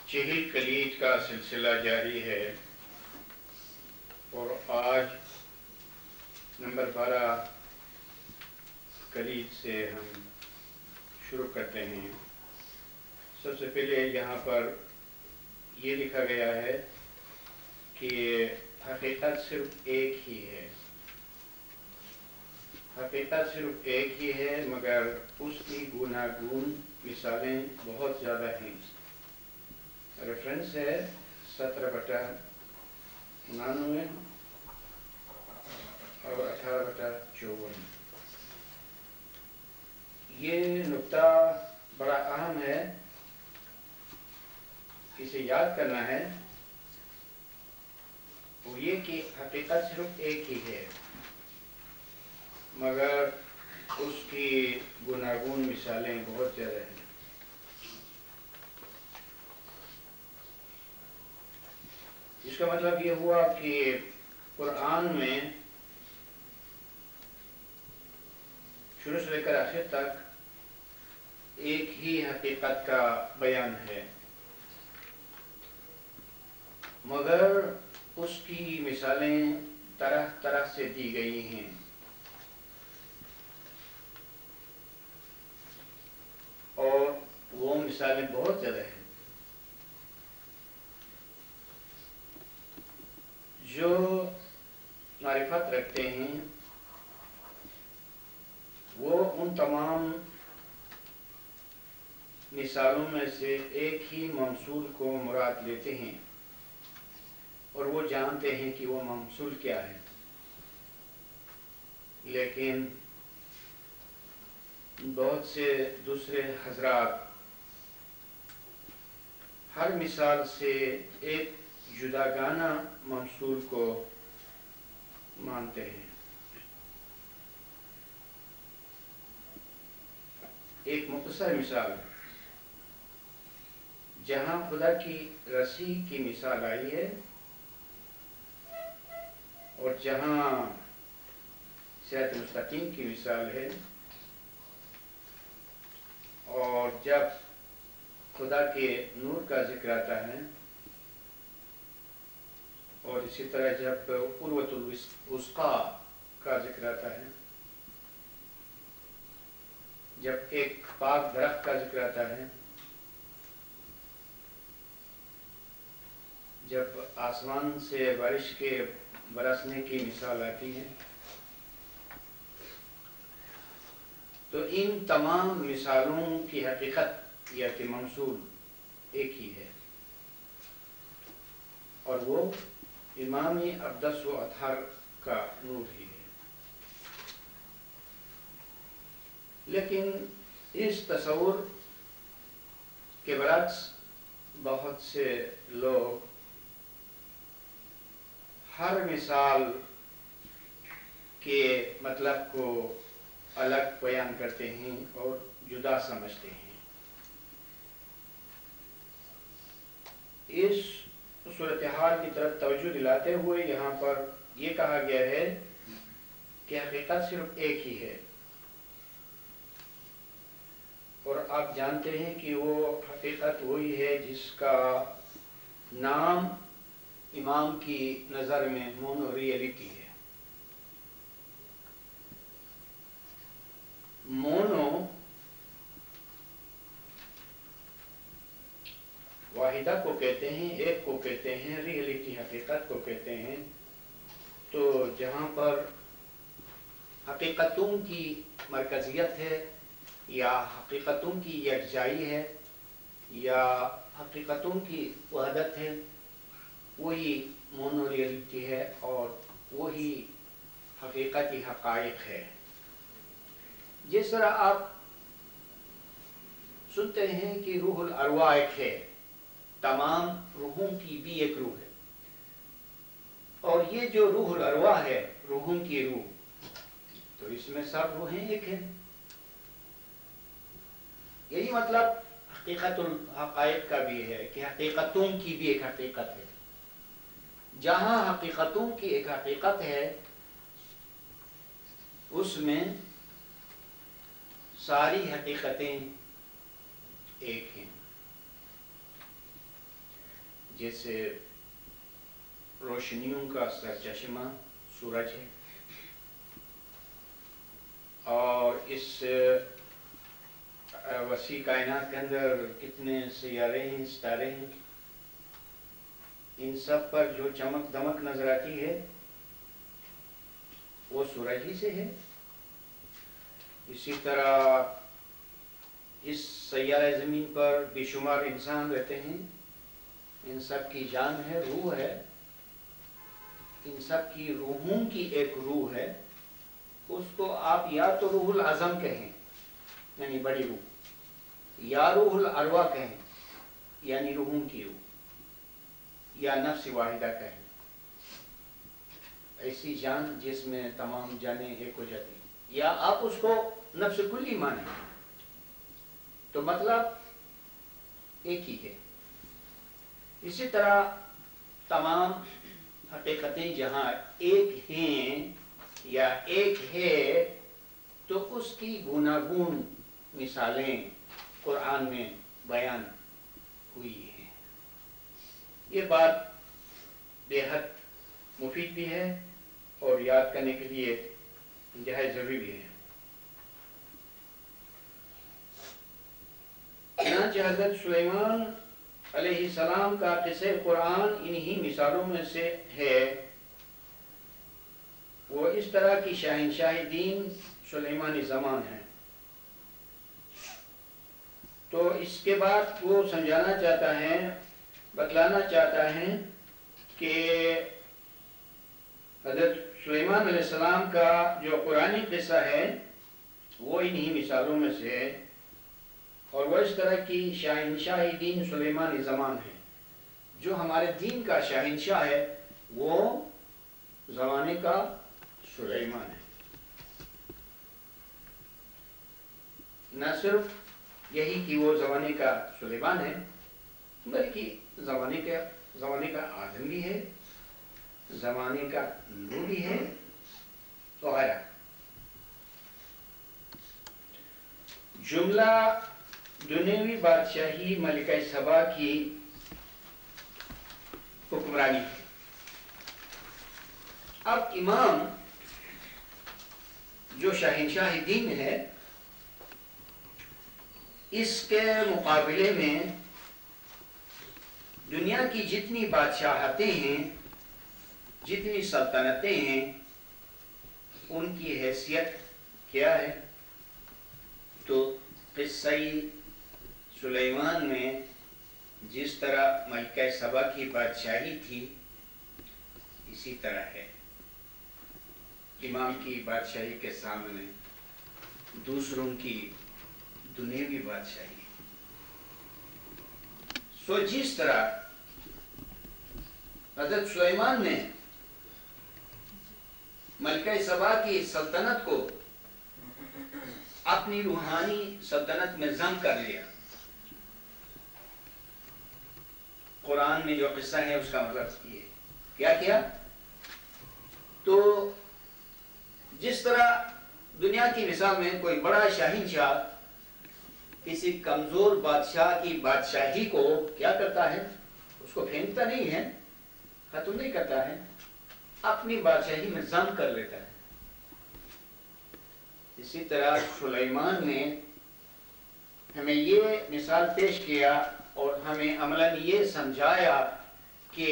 چہل کلید کا سلسلہ جاری ہے اور آج نمبر 12 کلید سے ہم شروع کرتے ہیں۔ سب سے پہلے یہاں پر یہ لکھا گیا ہے کہ حقیقت صرف ایک ہی ہے۔ حقیقت صرف ایک ہی ہے مگر اس کی گوناگون مثالیں بہت زیادہ ہیں۔ ریفرنس ہے 17/99 اور 18/54۔ یہ نقطہ بڑا اہم ہے، اسے یاد کرنا ہے، وہ یہ کہ حقیقت صرف ایک ہی ہے مگر اس کی گوناگون مثالیں بہت زیادہ ہیں۔ اس کا مطلب یہ ہوا کہ قرآن میں شروع سے لے کر آخر تک ایک ہی حقیقت کا بیان ہے مگر اس کی مثالیں طرح طرح سے دی گئی ہیں۔ اور وہ مثالیں بہت زیادہ ہیں۔ جو معرفت رکھتے ہیں وہ ان تمام مثالوں میں سے ایک ہی ممثول کو مراد لیتے ہیں اور وہ جانتے ہیں کہ وہ ممثول کیا ہے، لیکن بہت سے دوسرے حضرات ہر مثال سے ایک جداگانہ ممثول کو مانتے ہیں۔ ایک مختصر مثال، جہاں خدا کی رسی کی مثال آئی ہے اور جہاں صراط مستقیم کی مثال ہے، اور جب خدا کے نور کا ذکر آتا ہے اور اسی طرح جب قوت الوثقیٰ کا ذکر آتا ہے، جب ایک پاک درخت کا ذکر آتا ہے، جب آسمان سے بارش کے برسنے کی مثال آتی ہے، تو ان تمام مثالوں کی حقیقت یا کہ ممثول ایک ہی ہے، اور وہ امام اقدس و اطہر کا نور ہی ہے۔ لیکن اس تصور کے برعکس بہت سے لوگ ہر مثال کے مطلب کو الگ بیان کرتے ہیں اور جدا سمجھتے ہیں۔ اس صورتحال کی طرف توجہ دلاتے ہوئے یہاں پر یہ کہا گیا ہے کہ حقیقت صرف ایک ہی ہے، اور آپ جانتے ہیں کہ وہ حقیقت وہی ہے جس کا نام امام کی نظر میں مونو ریئلٹی ہے۔ مونو واحدہ کو کہتے ہیں، ایک کو کہتے ہیں، ریئلٹی حقیقت کو کہتے ہیں۔ تو جہاں پر حقیقتوں کی مرکزیت ہے یا حقیقتوں کی یکجائی ہے یا حقیقتوں کی وحدت ہے، وہی مونو ریئلٹی ہے اور وہی حقیقتی حقائق ہے۔ جس طرح آپ سنتے ہیں کہ روح الارواح ایک ہے، تمام روحوں کی بھی ایک روح ہے، اور یہ جو روح الارواح ہے، روحوں کی روح، تو اس میں سب روحیں ایک ہیں۔ یہی مطلب حقیقت الحقائق کا بھی ہے کہ حقیقتوں کی بھی ایک حقیقت ہے۔ جہاں حقیقتوں کی ایک حقیقت ہے، اس میں ساری حقیقتیں ایک ہیں۔ جیسے روشنیوں کا سرچشمہ سورج ہے، اور اس وسیع کائنات کے اندر کتنے سیارے ہیں، ستارے ہیں، ان سب پر جو چمک دمک نظر آتی ہے وہ سورج ہی سے ہے۔ اسی طرح اس سیارہ زمین پر بے شمار انسان رہتے ہیں، ان سب کی جان ہے، روح ہے، ان سب کی روحوں کی ایک روح ہے، اس کو آپ یا تو روح العظم کہیں یعنی بڑی روح، یا روح الارواح کہیں یعنی روحوں کی روح، یا نفس واحدہ کہیں، ایسی جان جس میں تمام جانیں ایک ہو جاتی ہیں، یا آپ اس کو نفس کلی مانیں تو مطلب ایک ہی ہے۔ اسی طرح تمام حقیقتیں جہاں ایک ہیں یا ایک ہے تو اس کی گوناگون مثالیں قرآن میں بیان ہوئی ہیں۔ یہ بات بے حد مفید بھی ہے اور یاد کرنے کے لیے انتہائی ضروری بھی ہے۔ چنانچہ حضرت سلیمان علیہ السلام کا قصہ قرآن انہی مثالوں میں سے ہے۔ وہ اس طرح کی شہنشاہ دین سلیمانی زمان ہے۔ تو اس کے بعد وہ سمجھانا چاہتا ہے، بتلانا چاہتا ہے کہ حضرت سلیمان علیہ السلام کا جو قرآنی قصہ ہے وہ انہی مثالوں میں سے ہے، اور وہ اس طرح کی شہنشاہ دین سلیمانی زمان ہے۔ جو ہمارے دین کا شہنشاہ ہے وہ زمانے کا سلیمان ہے۔ نہ صرف یہی کہ وہ زمانے کا سلیمان ہے، بلکہ زمانے کا آدم بھی ہے، زمانے کا نور بھی ہے وغیرہ۔ جملہ دنیوی بادشاہی ملکہ سبا کی حکمرانی ہے۔ اب امام جو شہنشاہ دین ہے، اس کے مقابلے میں دنیا کی جتنی بادشاہتیں ہیں، جتنی سلطنتیں ہیں، ان کی حیثیت کیا ہے؟ تو قصہ سلیمان میں جس طرح ملکہ سبا کی بادشاہی تھی اسی طرح ہے۔ امام کی بادشاہی کے سامنے دوسروں کی دنیوی بادشاہی۔ سو جس طرح حضرت سلیمان نے ملکہ سبا کی سلطنت کو اپنی روحانی سلطنت میں ضم کر لیا، قرآن میں جو قصہ ہے اس کا مطلب یہ کیا کیا؟ تو جس طرح دنیا کی مثال میں کوئی بڑا شہنشاہ کسی کمزور بادشاہ کی بادشاہی کو کیا کرتا ہے؟ اس کو پھینکتا نہیں ہے، ختم نہیں کرتا ہے، اپنی بادشاہی میں ضم کر لیتا ہے۔ اسی طرح سلیمان نے ہمیں یہ مثال پیش کیا اور ہمیں عملاً یہ سمجھایا کہ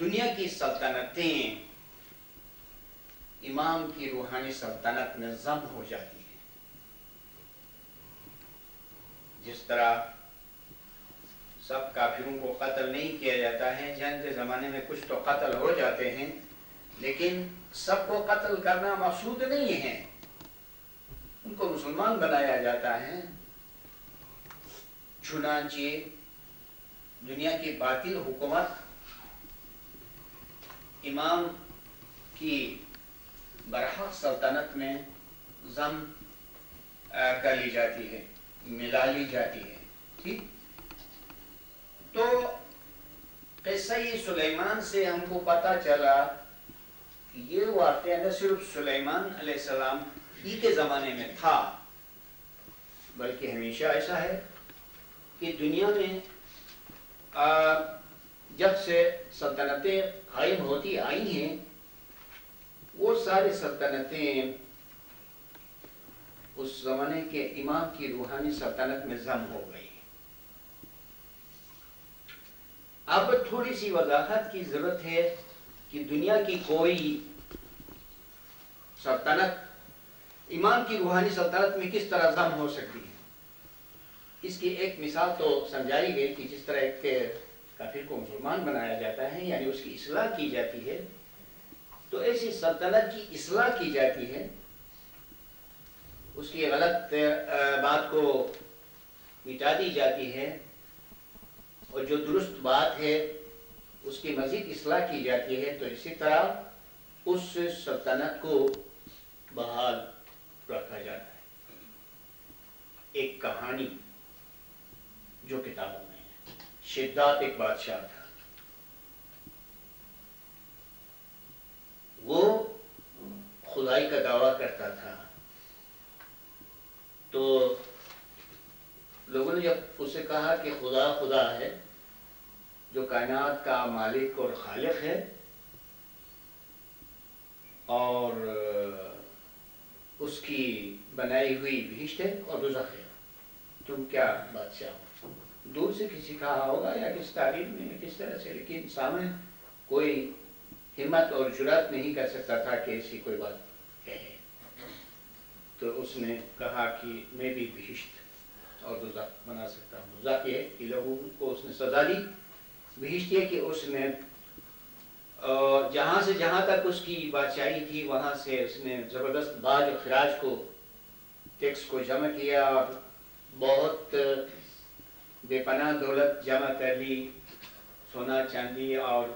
دنیا کی سلطنتیں امام کی روحانی سلطنت میں ضم ہو جاتی ہیں۔ جس طرح سب کافروں کو قتل نہیں کیا جاتا ہے، جنگ کے زمانے میں کچھ تو قتل ہو جاتے ہیں، لیکن سب کو قتل کرنا مقصود نہیں ہے، ان کو مسلمان بنایا جاتا ہے۔ چنانچہ دنیا کی باطل حکومت امام کی برحق سلطنت میں ضم کر لی جاتی ہے، ملا لی جاتی ہے۔ ٹھیک؟ تو قصہ سلیمان سے ہم کو پتہ چلا کہ یہ واقعہ نہ صرف سلیمان علیہ السلام ہی کے زمانے میں تھا، بلکہ ہمیشہ ایسا ہے کہ دنیا میں جب سے سلطنتیں قائم ہوتی آئی ہیں وہ ساری سلطنتیں اس زمانے کے امام کی روحانی سلطنت میں ضم ہو گئی. اب تھوڑی سی وضاحت کی ضرورت ہے کہ دنیا کی کوئی سلطنت امام کی روحانی سلطنت میں کس طرح ضم ہو سکتی ہے. اس کی ایک مثال تو سمجھائی گئی کہ جس طرح ایک کافر کو مسلمان بنایا جاتا ہے یعنی اس کی اصلاح کی جاتی ہے تو ایسی سلطنت کی اصلاح کی جاتی ہے, اس کی غلط بات کو مٹا دی جاتی ہے اور جو درست بات ہے اس کی مزید اصلاح کی جاتی ہے. تو اسی طرح اس سلطنت کو بحال رکھا جاتا ہے. ایک کہانی جو کتابوں میں ہے, شداد ایک بادشاہ تھا, وہ خدائی کا دعویٰ کرتا تھا. تو لوگوں نے جب اسے کہا کہ خدا خدا ہے جو کائنات کا مالک اور خالق ہے اور اس کی بنائی ہوئی بہشت ہے اور دوزخ ہے, تم کیا بادشاہ ہو. دور سے کسی کہا ہوگا یا کس تعریف میں کس طرح سے, لیکن سامنے کوئی ہمت اور جرات نہیں کر سکتا تھا کہ ایسی کوئی بات کہے. تو اس نے کہا کہ میں بھی بہشت اور دوزخ بنا سکتا ہوں. دوزخ یہ کہ لوگوں کو اس نے سزا دی, بہشت یہ کہ اس نے جہاں سے جہاں تک اس کی بادشاہی تھی وہاں سے اس نے زبردست باج و خراج کو ٹیکس کو جمع کیا اور بہت بے پناہ دولت جمع کر لی, سونا چاندی اور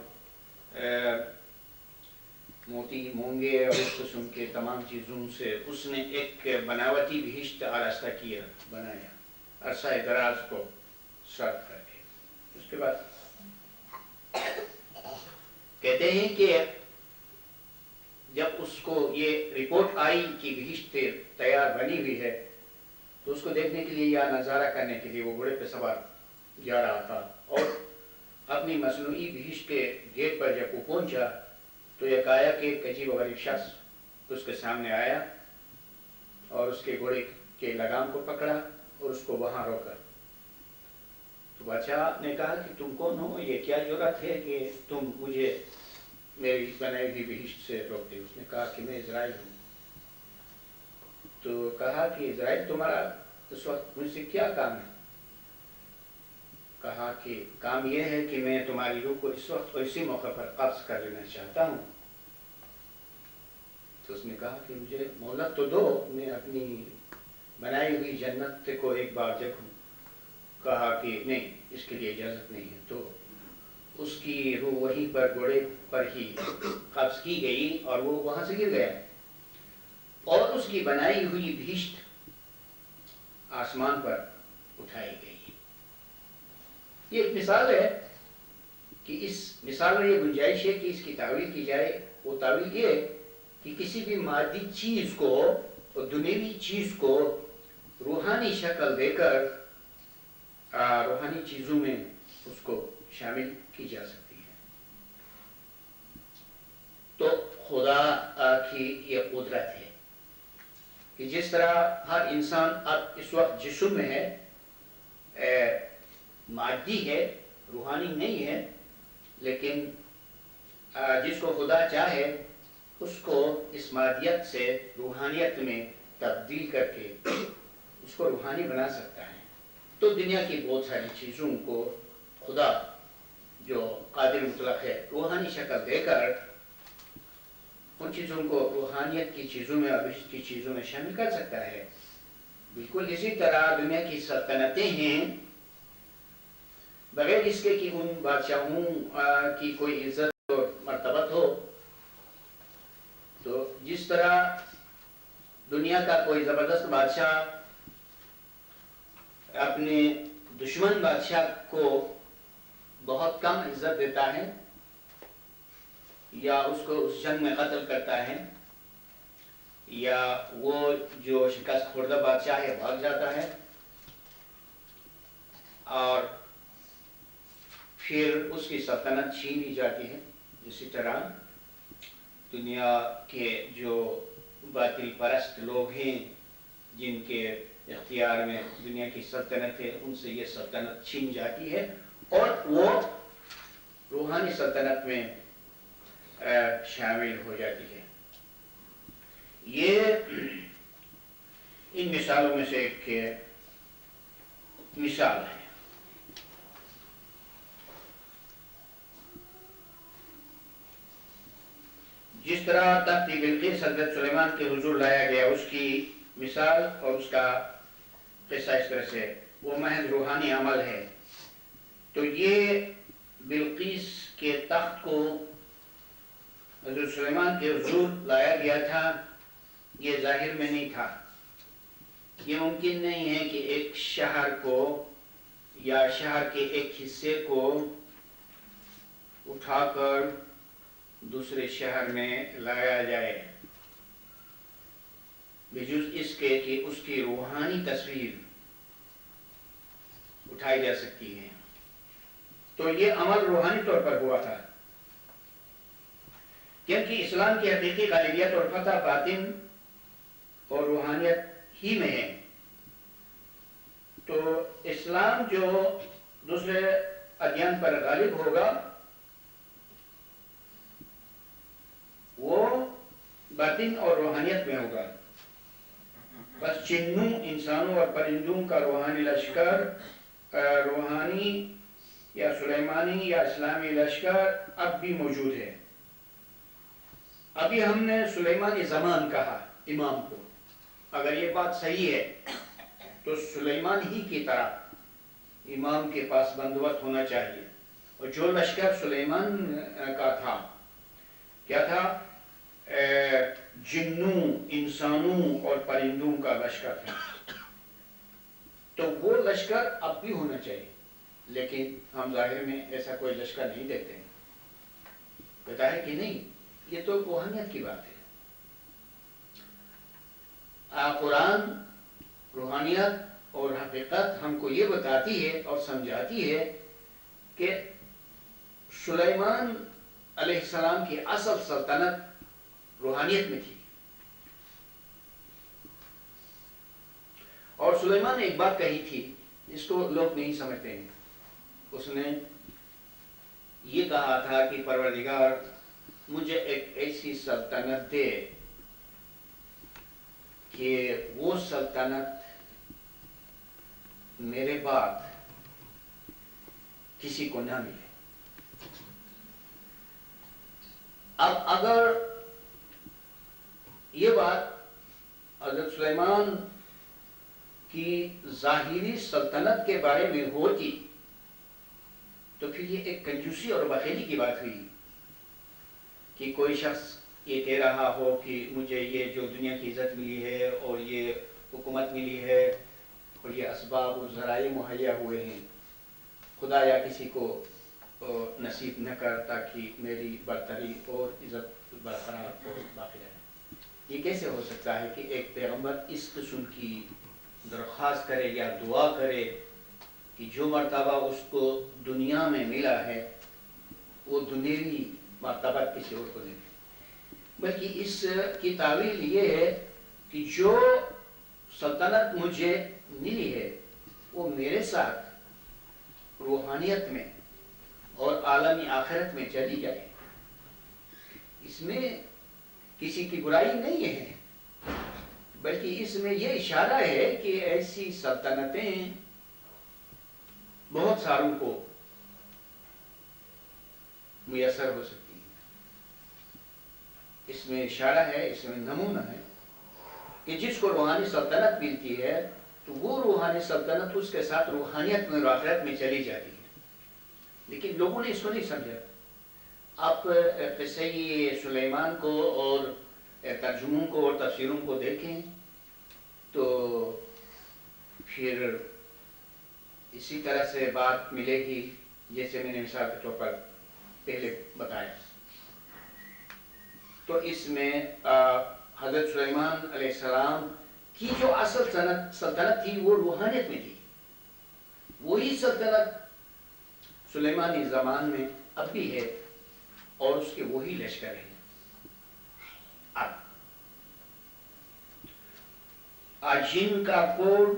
موتی مونگے اور اس قسم کے تمام چیزوں سے اس نے ایک بناوٹی بہشت آراستہ کیا, بنایا عرصہ دراز کو صرف کر کے. اس کے بعد کہتے ہیں کہ جب اس کو یہ رپورٹ آئی کہ بہشت تیار بنی ہوئی ہے تو اس کو دیکھنے کے لیے یا نظارہ کرنے کے لیے وہ گھوڑے پہ سوار جا رہا تھا, اور اپنی مصنوعی بہشت کے گیٹ پر جب وہ پہنچا تو یہ کہا کہ ایک عجیب و غریب شخص اس کے سامنے آیا اور اس کے گھوڑے کے لگام کو پکڑا اور اس کو وہاں روکا. تو بادشاہ نے کہا کہ تم کون ہو, یہ کیا جرات ہے کہ تم مجھے میری بنائی ہوئی بہشت سے روکتے. اس نے کہا کہ میں اسرائیل ہوں. تو کہا کہ اسرائیل تمہارا اس وقت مجھ سے کیا کام ہے. کہا کہ کام یہ ہے کہ میں تمہاری روح کو اس وقت اور اسی موقع پر قبض کر لینا چاہتا ہوں. تو اس نے کہا کہ مجھے مہلت تو دو, میں اپنی بنائی ہوئی جنت کو ایک بار دیکھوں. کہا کہ نہیں, اس کے لیے اجازت نہیں ہے. تو اس کی روح وہیں پر گھوڑے پر ہی قبض کی گئی اور وہ وہاں سے گر گیا اور اس کی بنائی ہوئی بہشت آسمان پر اٹھائی گئی. یہ ایک مثال ہے کہ اس مثال میں یہ گنجائش ہے کہ اس کی تعویل کی جائے. وہ تعویل یہ ہے کہ کسی بھی مادی چیز کو اور دنیوی چیز کو روحانی شکل دے کر روحانی چیزوں میں اس کو شامل کی جا سکتی ہے. تو خدا کی یہ قدرت ہے کہ جس طرح ہر انسان اب اس وقت جسم میں ہے, مادی ہے, روحانی نہیں ہے, لیکن جس کو خدا چاہے اس کو اس مادیت سے روحانیت میں تبدیل کر کے اس کو روحانی بنا سکتا ہے. تو دنیا کی بہت ساری چیزوں کو خدا جو قادر مطلق ہے روحانی شکل دے کر ان چیزوں کو روحانیت کی چیزوں میں اور بہشت کی چیزوں میں شامل کر سکتا ہے. بالکل اسی طرح دنیا کی سلطنتیں ہیں, بغیر اس کے کہ ان بادشاہوں کی کوئی عزت اور مرتبت ہو. تو جس طرح دنیا کا کوئی زبردست بادشاہ اپنے دشمن بادشاہ کو بہت کم عزت دیتا ہے یا اس کو اس جنگ میں قتل کرتا ہے, یا وہ جو شکست خوردہ بادشاہ ہے بھاگ جاتا ہے, اور پھر اس کی سلطنت چھین لی جاتی ہے. اسی طرح دنیا کے جو باطل پرست لوگ ہیں جن کے اختیار میں دنیا کی سلطنت ہے ان سے یہ سلطنت چھین جاتی ہے اور وہ روحانی سلطنت میں شامل ہو جاتی ہے. یہ ان مثالوں میں سے ایک مثال ہے. جس طرح تخت بلقیس حضرت سلیمان کے حضور لایا گیا اس کی مثال اور اس کا قصہ اس طرح سے وہ محض روحانی عمل ہے. تو یہ بلقیس کے تخت کو حضرت سلیمان کے حضور لایا گیا تھا، یہ ظاہر میں نہیں تھا. یہ ممکن نہیں ہے کہ ایک شہر کو یا شہر کے ایک حصے کو اٹھا کر دوسرے شہر میں لایا جائے بجز اس کے کہ اس کی روحانی تصویر اٹھائی جا سکتی ہے. تو یہ عمل روحانی طور پر ہوا تھا کیونکہ اسلام کی حقیقی غالبیت اور فتح باطن اور روحانیت ہی میں ہے. تو اسلام جو دوسرے ادیان پر غالب ہوگا وہ باطن اور روحانیت میں ہوگا. بس جنوں انسانوں اور پرندوں کا روحانی لشکر، روحانی یا سلیمانی یا اسلامی لشکر اب بھی موجود ہے. ابھی ہم نے سلیمانی زمان کہا امام کو. اگر یہ بات صحیح ہے تو سلیمان ہی کی طرح امام کے پاس بندوبست ہونا چاہیے. اور جو لشکر سلیمان کا تھا کیا تھا؟ جنوں انسانوں اور پرندوں کا لشکر تھا. تو وہ لشکر اب بھی ہونا چاہیے لیکن ہم ظاہر میں ایسا کوئی لشکر نہیں دیکھتے ہیں. کہتا ہے کہ نہیں، یہ تو روحانیت کی بات ہے. قرآن روحانیت اور حقیقت ہم کو یہ بتاتی ہے اور سمجھاتی ہے کہ سلیمان علیہ السلام کی اصل سلطنت روحانیت میں تھی. اور سلیمان نے ایک بات کہی تھی جس کو لوگ نہیں سمجھتے ہیں. اس نے یہ کہا تھا کہ پروردگار مجھے ایک ایسی سلطنت دے کہ وہ سلطنت میرے بعد کسی کو نہ ملے. اب اگر یہ بات حضرت سلیمان کی ظاہری سلطنت کے بارے میں ہوتی تو پھر یہ ایک کنجوسی اور بخیلی کی بات ہوئی کہ کوئی شخص یہ کہہ رہا ہو کہ مجھے یہ جو دنیا کی عزت ملی ہے اور یہ حکومت ملی ہے اور یہ اسباب و ذرائع مہیا ہوئے ہیں، خدا یا کسی کو نصیب نہ کر تاکہ میری برتری اور عزت برقرار اور باقی رہے. یہ کیسے ہو سکتا ہے کہ ایک پیغمبر اس قسم کی درخواست کرے یا دعا کرے کہ جو مرتبہ اس کو دنیا میں ملا ہے وہ دنیوی مرتبہ کسی اور کو نہیں. بلکہ اس کی تعویل یہ ہے کہ جو سلطنت مجھے ملی ہے وہ میرے ساتھ روحانیت میں اور عالمی آخرت میں چلی جائے. اس میں کسی کی برائی نہیں ہے بلکہ اس میں یہ اشارہ ہے کہ ایسی سلطنتیں بہت ساروں کو میسر ہو سکتی ہیں. اس میں اشارہ ہے، اس میں نمونہ ہے کہ جس کو روحانی سلطنت ملتی ہے تو وہ روحانی سلطنت اس کے ساتھ روحانیت میں اور آخرت میں چلی جاتی ہے. لیکن لوگوں نے اس کو نہیں سمجھا. آپ قصہ سلیمان کو اور ترجموں کو اور تفسیروں کو دیکھیں تو پھر اسی طرح سے بات ملے گی جیسے میں نے مثال کے طور پر پہلے بتایا. تو اس میں حضرت سلیمان علیہ السلام کی جو اصل سلطنت تھی وہ روحانیت میں تھی. وہی سلطنت سلیمانی زمان میں اب بھی ہے اور اس کے وہی لشکر ہیں. اب جن کا کوڈ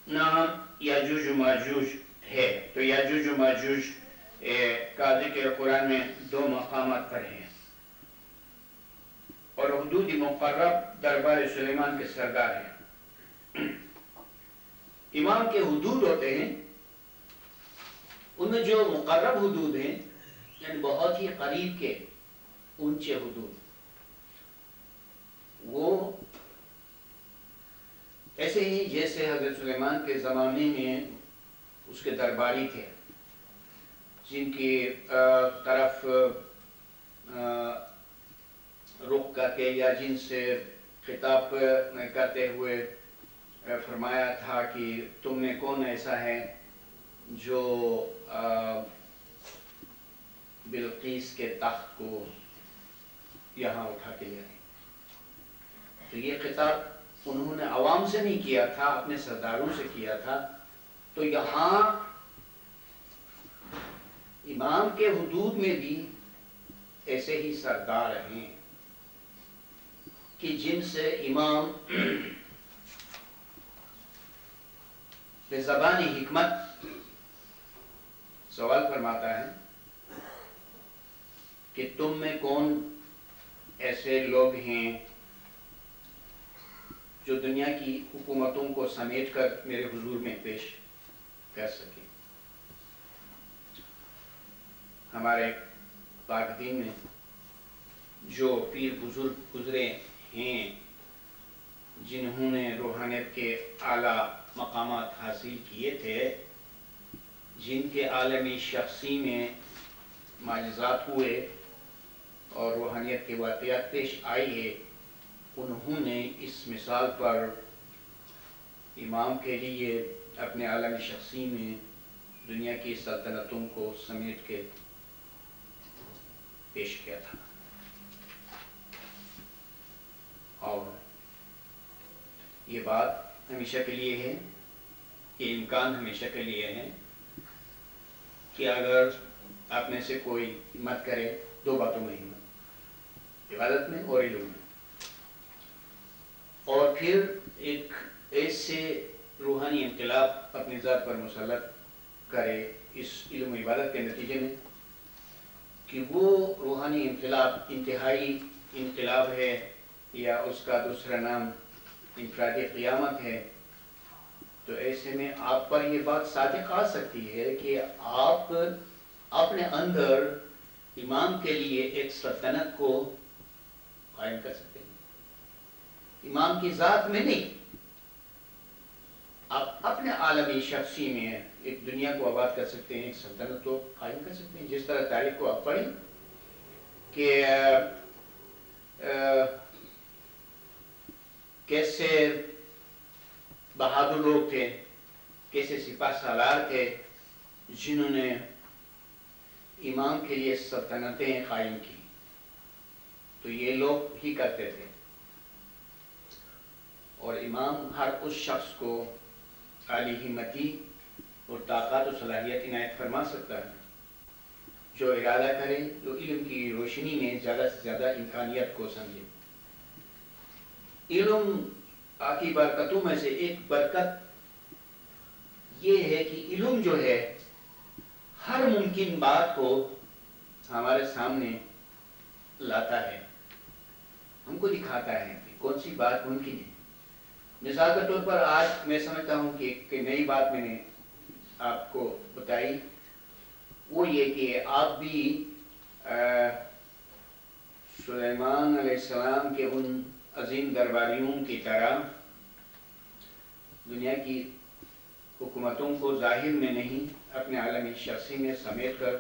نام یاجوج و ماجوج ہے. تو یاجوج و ماجوج کا ذکر قرآن میں 2 مقامات پر ہے. اور حدود مقرب دربار سلیمان کے سردار ہیں. امام کے حدود ہوتے ہیں، ان میں جو مقرب حدود ہیں یعنی بہت ہی قریب کے اونچے حدود، وہ ایسے ہی جیسے حضرت سلیمان کے زمانے میں اس کے درباری تھے، جن کی طرف رخ کرتے یا جن سے خطاب کرتے ہوئے فرمایا تھا کہ تم میں کون ایسا ہے جو بلقیس کے تخت کو یہاں اٹھا کے لے آئے. تو یہ خطاب انہوں نے عوام سے نہیں کیا تھا، اپنے سرداروں سے کیا تھا. تو یہاں امام کے حدود میں بھی ایسے ہی سردار ہیں کہ جن سے امام بزبان حکمت سوال فرماتا ہے کہ تم میں کون ایسے لوگ ہیں جو دنیا کی حکومتوں کو سمیٹ کر میرے حضور میں پیش کر سکیں. ہمارے پاک دین میں جو پیر بزرگ گزرے ہیں جنہوں نے روحانیت کے اعلیٰ مقامات حاصل کیے تھے، جن کے عالمی شخصی میں معجزات ہوئے اور روحانیت کے واقعات پیش آئی ہے، انہوں نے اس مثال پر امام کے لیے اپنے عالمی شخصی میں دنیا کی سلطنتوں کو سمیٹ کے پیش کیا تھا. اور یہ بات ہمیشہ کے لیے ہے، یہ امکان ہمیشہ کے لیے ہے کہ اگر آپ میں سے کوئی ہمت کرے 2 باتوں میں ہمت، عبادت میں اور علم میں، اور پھر ایک ایسے روحانی انقلاب اپنی ذات پر مسلط کرے اس علم و عبادت کے نتیجے میں کہ وہ روحانی انقلاب انتہائی انقلاب ہے، یا اس کا دوسرا نام انفرادی قیامت ہے. تو ایسے میں آپ پر یہ بات صادق آ سکتی ہے کہ آپ اپنے اندر امام کے لیے ایک سلطنت کو قائم کر سکتے ہیں. امام کی ذات میں نہیں، آپ اپنے عالمی شخصی میں ایک دنیا کو آباد کر سکتے ہیں، ایک سلطنت کو قائم کر سکتے ہیں. جس طرح تاریخ کو آپ پڑھیں کہ کیسے بہادر لوگ تھے، کیسے سپاہ سالار تھے جنہوں نے امام کے لیے سلطنتیں قائم کی. تو یہ لوگ ہی کرتے تھے. اور امام ہر اس شخص کو عالی ہمتی اور طاقت و صلاحیت عنایت فرما سکتا ہے جو ارادہ کرے، جو علم کی روشنی میں زیادہ سے زیادہ امکانیت کو سمجھے. علم کی برکتوں میں سے ایک برکت یہ ہے کہ علم جو ہے ہر ممکن بات کو ہمارے سامنے لاتا ہے، ہم کو دکھاتا ہے کہ کون سی بات ممکن ہے. مثال کے طور پر آج میں سمجھتا ہوں کہ ایک نئی بات میں نے آپ کو بتائی، وہ یہ کہ آپ بھی سلیمان علیہ السلام کے ان عظیم درباریوں کی طرح دنیا کی حکومتوں کو ظاہر میں نہیں اپنے عالمی شخصی میں سمیٹ کر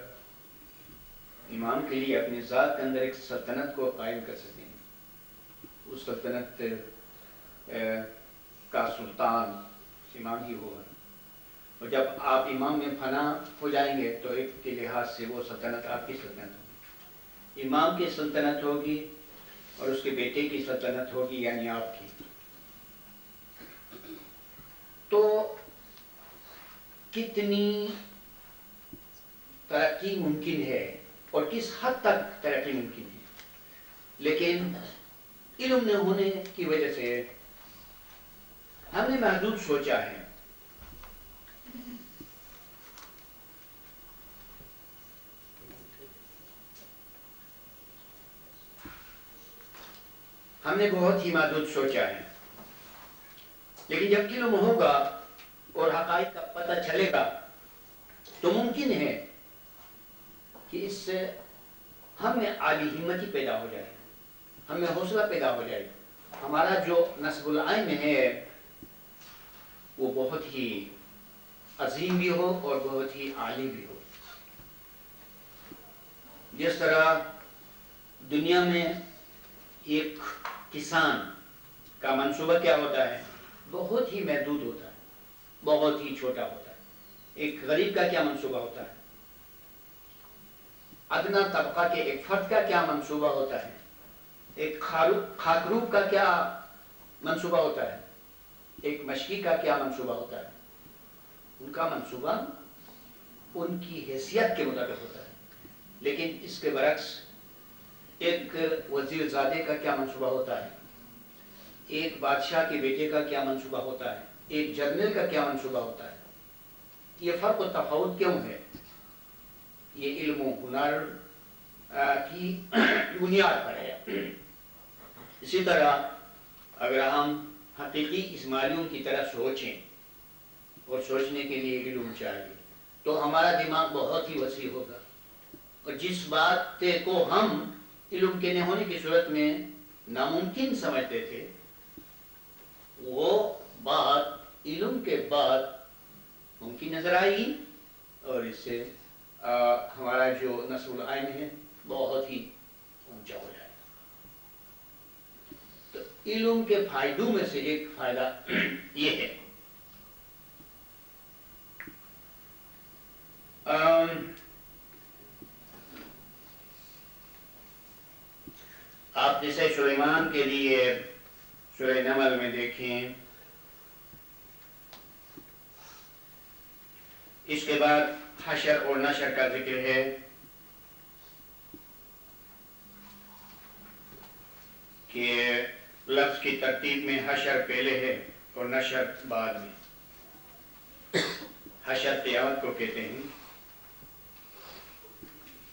امام کے لیے اپنی ذات کے اندر ایک سلطنت کو قائم کر سکتے ہیں. اس سلطنت کا سلطان امام ہی ہوگا. اور جب آپ امام میں فنا ہو جائیں گے تو ایک کے لحاظ سے وہ سلطنت آپ کی سلطنت ہوگی، امام کی سلطنت ہوگی اور اس کے بیٹے کی سلطنت ہوگی، یعنی آپ کی. تو کتنی ترقی ممکن ہے اور کس حد تک ترقی ممکن ہے، لیکن علم نہ ہونے کی وجہ سے ہم نے محدود سوچا ہے۔ ہم نے بہت ہی محدود سوچا ہے، لیکن جب علم ہوگا اور حقائق کا پتہ چلے گا تو ممکن ہے کہ اس سے ہمیں عالی ہمتی پیدا ہو جائے، ہمیں حوصلہ پیدا ہو جائے، ہمارا جو نصب العین ہے وہ بہت ہی عظیم بھی ہو اور بہت ہی عالی بھی ہو۔ جس طرح دنیا میں ایک کسان کا منصوبہ کیا ہوتا ہے، بہت ہی محدود ہوتا ہے، بہت ہی چھوٹا ہوتا ہے۔ ایک غریب کا کیا منصوبہ ہوتا ہے، ادنا طبقہ کے ایک فرد کا کیا منصوبہ ہوتا ہے، ایک خاکروب کا کیا منصوبہ ہوتا ہے، ایک مشکی کا کیا منصوبہ ہوتا ہے۔ ان کا منصوبہ ان کی حیثیت کے مطابق ہوتا ہے، لیکن اس کے برعکس ایک وزیر زادے کا کیا منصوبہ ہوتا ہے، ایک بادشاہ کے بیٹے کا کیا منصوبہ ہوتا ہے، ایک جنرل کا کیا منصوبہ ہوتا ہے۔ یہ فرق و تفاوت کیوں ہے؟ یہ علم و ہنر کی بنیاد پر ہے۔ اسی طرح اگر ہم حقیقی اسماعیلیوں کی طرح سوچیں، اور سوچنے کے لیے علم چاہیے، تو ہمارا دماغ بہت ہی وسیع ہوگا، اور جس بات کو ہم علم کے نہ ہونے کی صورت میں ناممکن سمجھتے تھے، وہ بات علم کے بعد ممکن نظر آئے گی، اور اس سے ہمارا جو نصب العین ہے بہت ہی اونچا ہو جائے گا۔ تو علم کے فائدوں میں سے ایک فائدہ یہ ہے، آپ جیسے سلیمان کے لیے سورہ نمل میں دیکھیں، اس کے بعد حشر اور نشر کا ذکر ہے۔ کہ لفظ کی ترتیب میں حشر پہلے ہے اور نشر بعد میں۔ حشر قیامت کو کہتے ہیں،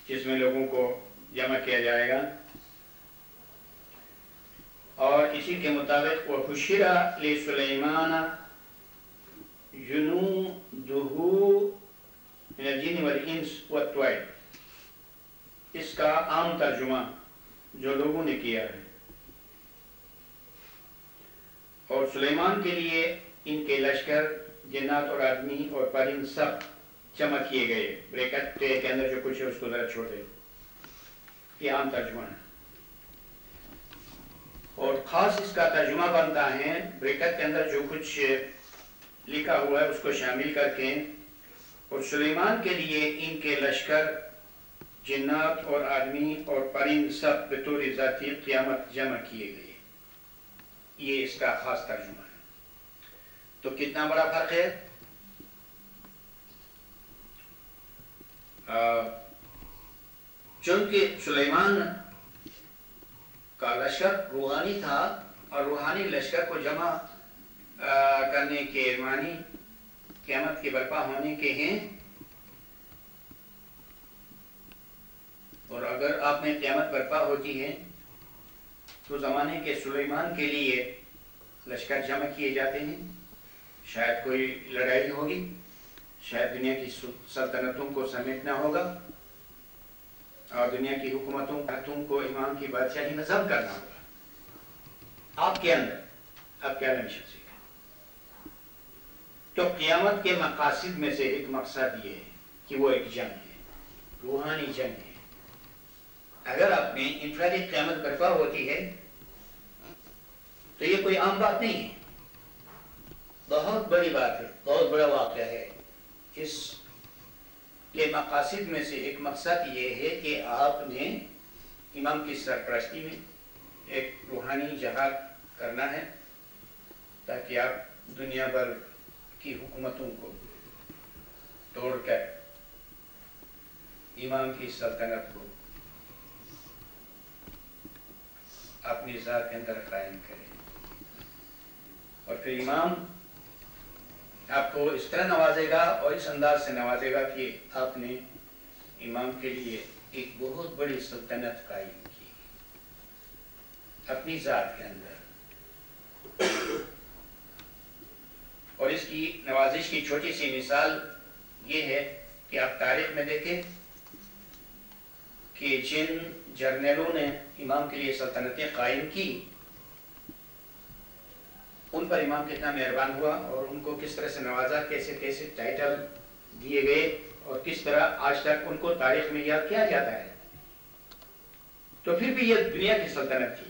جس میں لوگوں کو جمع کیا جائے گا، اور اسی کے مطابق وَحُشِرَ لِسُلَيْمَانَ جُنُودُهُ مِنَ الْجِنِّ وَالْإِنسِ وَالطَّيْرِ، اس کا عام ترجمہ جو لوگوں نے کیا ہے، اور سلیمان کے لیے ان کے لشکر جنات اور آدمی اور پرند سب جمع کیے گئے۔ بریکٹ کے اندر جو کچھ ہے اس کو ذرا چھوڑ دے، یہ عام ترجمہ ہے، اور خاص اس کا ترجمہ بنتا ہے بریکٹ کے اندر جو کچھ لکھا ہوا ہے اس کو شامل کر کے، اور سلیمان کے لیے ان کے لشکر جنات اور آدمی اور پرند سب بطور ذاتی قیامت جمع کیے گئے۔ یہ اس کا خاص ترجمہ ہے۔ تو کتنا بڑا فرق ہے؟ چونکہ سلیمان کا لشکر روحانی تھا، اور روحانی لشکر کو جمع کرنے کے معنی قیامت کے برپا ہونے کے ہیں، اور اگر آپ میں قیامت برپا ہوتی ہے تو زمانے کے سلیمان کے لیے لشکر جمع کیے جاتے ہیں، شاید کوئی لڑائی ہوگی، شاید دنیا کی سلطنتوں کو سمیٹنا ہوگا، اور دنیا کی حکومتوں کو امام کی بادشاہی نظم کرنا ہوگا آپ کے اندر، آپ کے عالم شخصی کا۔ تو قیامت کے مقاصد میں سے ایک مقصد یہ ہے کہ وہ ایک جنگ ہے، روحانی جنگ ہے۔ اگر آپ میں انفرادی قیامت برپا ہوتی ہے تو یہ کوئی عام بات نہیں ہے، بہت بڑی بات ہے، بہت بڑا واقعہ ہے۔ اس کے مقاصد میں سے ایک مقصد یہ ہے کہ آپ نے امام کی سرپرستی میں ایک روحانی جہاد کرنا ہے، تاکہ آپ دنیا بھر کی حکومتوں کو توڑ کر امام کی سلطنت کو اپنی ذات کے اندر قائم کرے، اور پھر امام آپ کو اس طرح نوازے گا اور اس انداز سے نوازے گا کہ آپ نے امام کے لیے ایک بہت بڑی سلطنت قائم کی اپنی ذات کے اندر۔ اور اس کی نوازش کی چھوٹی سی مثال یہ ہے کہ آپ تاریخ میں دیکھیں کہ جن جرنیلوں نے امام کے لیے سلطنتیں قائم کی ان پر امام کتنا مہربان ہوا اور ان کو کس طرح سے نوازا، کیسے کیسے ٹائٹل دیے گئے، اور کس طرح آج تک ان کو تاریخ میں یاد کیا جاتا ہے۔ تو پھر بھی یہ دنیا کی سلطنت تھی۔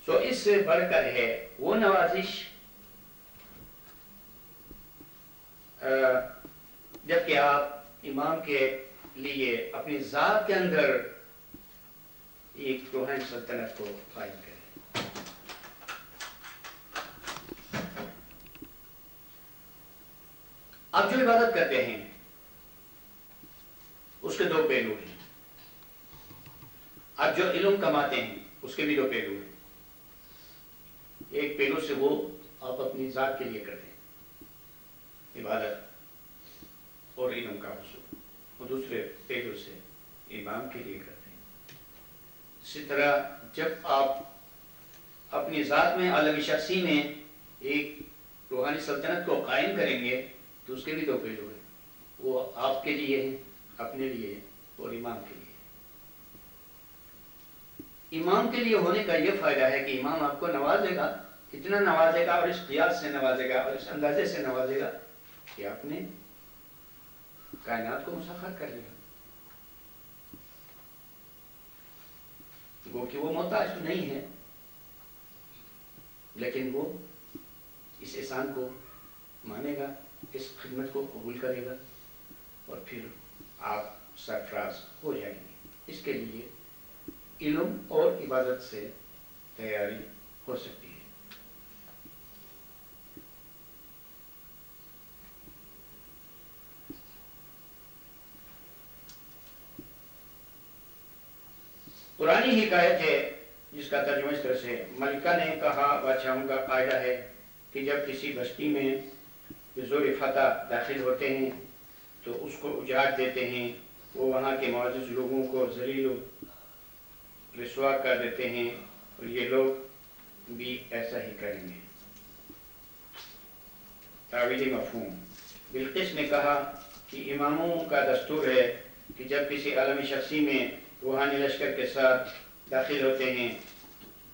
سو اس سے بڑھ کر ہے وہ نوازش جبکہ آپ امام کے لیے اپنی ذات کے اندر ایک روحانی سلطنت کو قائم کریں۔ آپ جو عبادت کرتے ہیں اس کے دو پہلو ہیں، آپ جو علم کماتے ہیں اس کے بھی دو پہلو ہیں۔ ایک پہلو سے وہ آپ اپنی ذات کے لیے کرتے ہیں عبادت اور علم کا حصول، اور دوسرے پہلو سے امام کے لیے کرتے ہیں۔ اسی طرح جب آپ اپنی ذات میں عالمی شخصی میں ایک روحانی سلطنت کو قائم کریں گے تو اس کے بھی دو پہلو ہیں، وہ آپ کے لیے ہیں، اپنے لیے اور امام کے لیے۔ امام کے لیے ہونے کا یہ فائدہ ہے کہ امام آپ کو نوازے گا، اتنا نوازے گا اور اس قیاس سے نوازے گا اور اس اندازے سے نوازے گا کہ آپ نے کائنات کو مسخر کر لیا، وہ کہ وہ محتاج نہیں ہے، لیکن وہ اس احسان کو مانے گا، اس خدمت کو قبول کرے گا، اور پھر آپ سرفراز ہو جائیں گے۔ اس کے لیے علم اور عبادت سے تیاری ہو سکتی ہے۔ پرانی حکایت ہے جس کا ترجمہ اس طرح سے، ملکہ نے کہا بادشاہوں کا قاعدہ ہے کہ جب کسی بستی میں بزور فتح داخل ہوتے ہیں تو اس کو اجاڑ دیتے ہیں، وہ وہاں کے معزز لوگوں کو ذلیل و رسوا کر دیتے ہیں، اور یہ لوگ بھی ایسا ہی کریں گے۔ تعویلی مفہوم، بلقیس نے کہا کہ اماموں کا دستور ہے کہ جب کسی عالمی شخصی میں روحانی لشکر کے ساتھ داخل ہوتے ہیں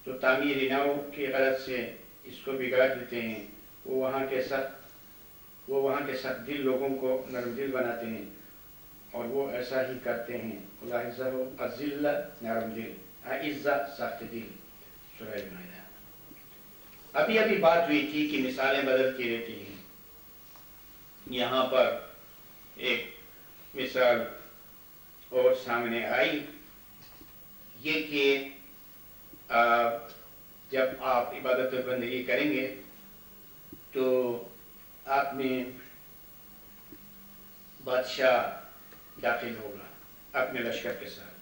تو تعمیر نو کی غرض سے اس کو بگاڑ دیتے ہیں۔ وہ وہاں کے سخت دل لوگوں کو نرم دل بناتے ہیں، اور وہ ایسا ہی کرتے ہیں۔ اولئک الذل نرم دل، اعزہ سخت دل، سورہ مائدہ۔ ابھی بات ہوئی تھی کہ مثالیں بدلتی رہتی ہیں۔ یہاں پر ایک مثال اور سامنے آئی، یہ کہ جب آپ عبادت و بندگی کریں گے تو آپ میں بادشاہ داخل ہوگا اپنے لشکر کے ساتھ،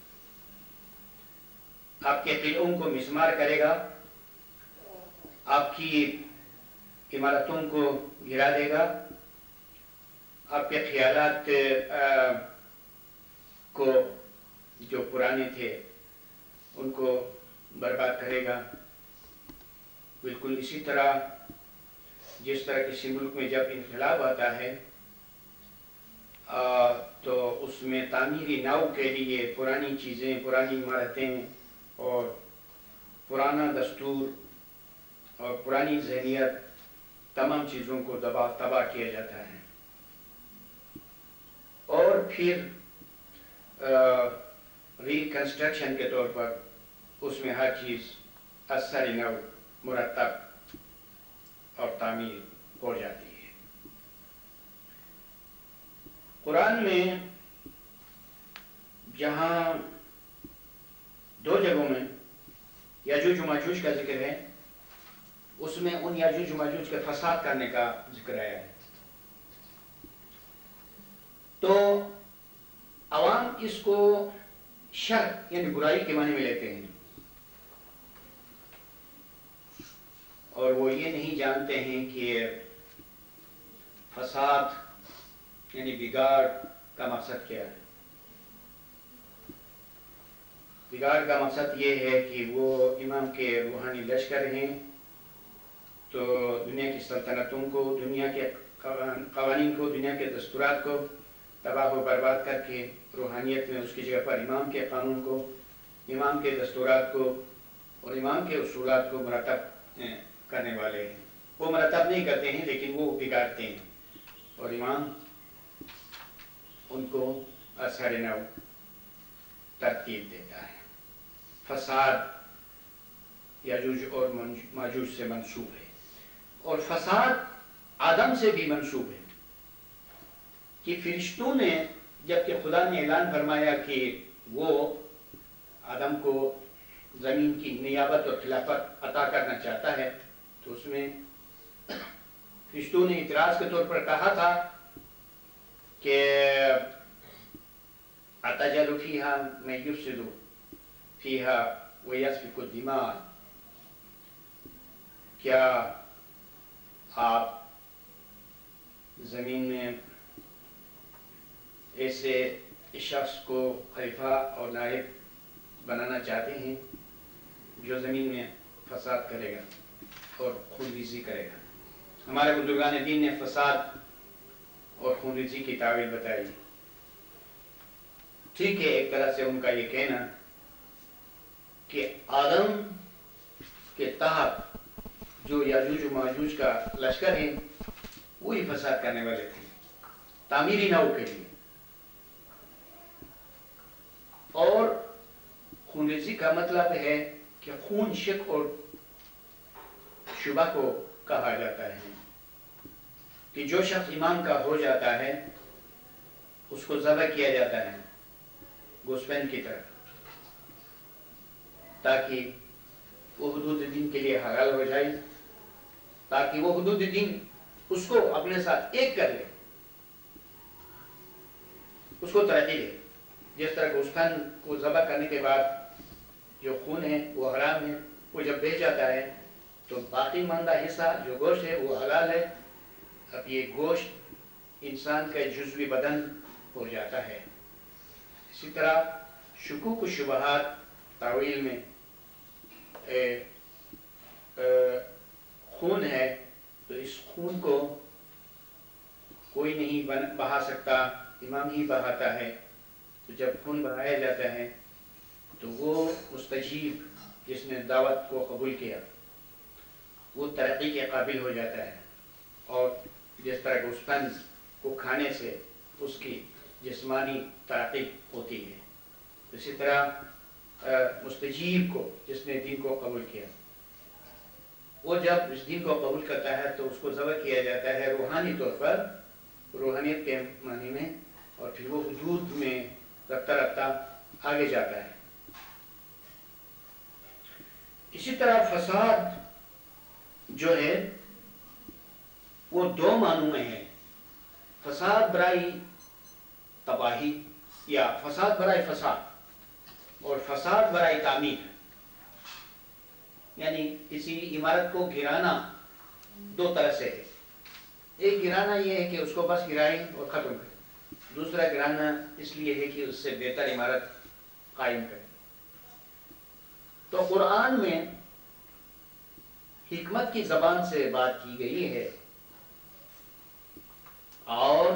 آپ کے قلعوں کو مسمار کرے گا، آپ کی عمارتوں کو گرا دے گا، آپ کے خیالات کو جو پرانے تھے ان کو برباد کرے گا۔ بالکل اسی طرح جس طرح کسی ملک میں جب انقلاب آتا ہے تو اس میں تعمیری نو کے لیے پرانی چیزیں، پرانی عمارتیں اور پرانا دستور اور پرانی ذہنیت، تمام چیزوں کو تباہ کیا جاتا ہے، اور پھر ریکنسٹرکشن کے طور پر اس میں ہر چیز از سر نو مرتب اور تعمیر ہو جاتی ہے۔ قرآن میں جہاں دو جگہوں میں یاجوج و ماجوج کا ذکر ہے، اس میں ان یاجوج و ماجوج کے فساد کرنے کا ذکر آیا ہے۔ تو عوام اس کو شر یعنی برائی کے معنی میں لیتے ہیں، اور وہ یہ نہیں جانتے ہیں کہ فساد یعنی بگاڑ کا مقصد کیا ہے۔ بگاڑ کا مقصد یہ ہے کہ وہ امام کے روحانی لشکر ہیں، تو دنیا کی سلطنتوں کو، دنیا کے قوانین کو، دنیا کے دستورات کو تباہ و برباد کر کے روحانیت میں اس کی جگہ پر امام کے قانون کو، امام کے دستورات کو اور امام کے اصولات کو مرتب کرنے والے ہیں۔ وہ مرتب نہیں کرتے ہیں لیکن وہ بگاڑتے ہیں، اور امام ان کو اثر نو ترتیب دیتا ہے۔ فساد یاجوج اور ماجوج سے منسوب ہے، اور فساد آدم سے بھی منسوب ہے کہ فرشتوں نے جبکہ خدا نے اعلان فرمایا کہ وہ آدم کو زمین کی نیابت اور خلافت عطا کرنا چاہتا ہے، تو اس میں فرشتوں نے اعتراض کے طور پر کہا تھا کہ أَتَجْعَلُ فِيهَا مَن يُفْسِدُ فِيهَا وَيَسْفِكُ الدِّمَاءَ، کیا آپ زمین میں ایسے شخص کو خلیفہ اور نائب بنانا چاہتے ہیں جو زمین میں فساد کرے گا اور خون ریزی کرے گا؟ ہمارے بزرگان دین نے فساد اور خون ریزی کی تعویل بتائی۔ ٹھیک ہے، ایک طرح سے ان کا یہ کہنا کہ آدم کے تحت جو یاجوج و ماجوج کا لشکر ہے وہی فساد کرنے والے تھے تعمیری نو کے لیے، اور خون ریزی کا مطلب ہے کہ خون، شک اور شبہ کو کہا جاتا ہے کہ جو شخص امام کا ہو جاتا ہے اس کو ذبح کیا جاتا ہے گوسپین کی طرف، تاکہ وہ حدود دین کے لیے حلال ہو جائے، تاکہ وہ حدود دین اس کو اپنے ساتھ ایک کر لے، اس کو ترقی دے۔ جس طرح گوسپین کو ذبح کرنے کے بعد جو خون ہے وہ حرام ہے، وہ جب بہ جاتا ہے تو باقی ماندہ حصہ جو گوشت ہے وہ حلال ہے۔ اب یہ گوشت انسان کا جزوی بدن ہو جاتا ہے۔ اسی طرح شکوک و شبہات تعویل میں خون ہے تو اس خون کو کوئی نہیں بہا سکتا، امام ہی بہاتا ہے۔ تو جب خون بہایا جاتا ہے تو وہ مستجیب جس نے دعوت کو قبول کیا وہ ترقی کے قابل ہو جاتا ہے، اور جس طرح گوسپن کو کھانے سے اس کی جسمانی ترقی ہوتی ہے، اسی طرح مستجیب کو جس نے دین کو قبول کیا وہ جب اس دین کو قبول کرتا ہے تو اس کو ذبح کیا جاتا ہے روحانی طور پر، روحانیت کے معنی میں، اور پھر وہ وجود میں رفتہ رفتہ آگے جاتا ہے۔ اسی طرح فساد جو ہے وہ دو معنوں میں ہے، فساد برائے تباہی یا فساد برائے فساد، اور فساد برائے تعمیر، یعنی کسی عمارت کو گرانا دو طرح سے ہے۔ ایک گرانا یہ ہے کہ اس کو بس گرائیں اور ختم کریں، دوسرا گرانا اس لیے ہے کہ اس سے بہتر عمارت قائم کریں۔ تو قرآن میں حکمت کی زبان سے بات کی گئی ہے، اور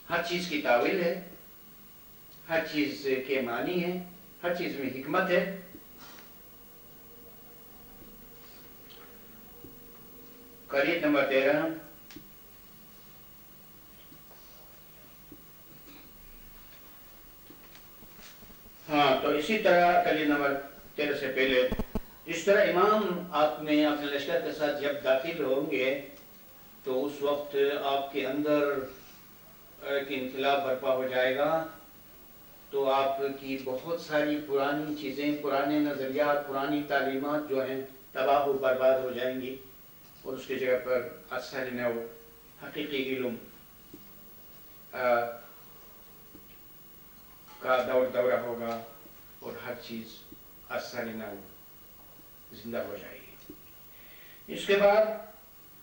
ہر چیز کی تعویل ہے، ہر چیز کے معنی ہے، ہر چیز میں حکمت ہے۔ قریت نمبر 13، ہاں تو اسی طرح قریت نمبر 13 سے پہلے اس طرح امام آپ میں اپنے لشکر کے ساتھ جب داخل ہوں گے تو اس وقت آپ کے اندر ایک انقلاب برپا ہو جائے گا، تو آپ کی بہت ساری پرانی چیزیں، پرانے نظریات، پرانی تعلیمات جو ہیں تباہ و برباد ہو جائیں گی، اور اس کی جگہ پر اثر نو حقیقی علم کا دورہ ہوگا اور ہر چیز اثر نہ زندہ ہو جائے گی۔ اس کے بعد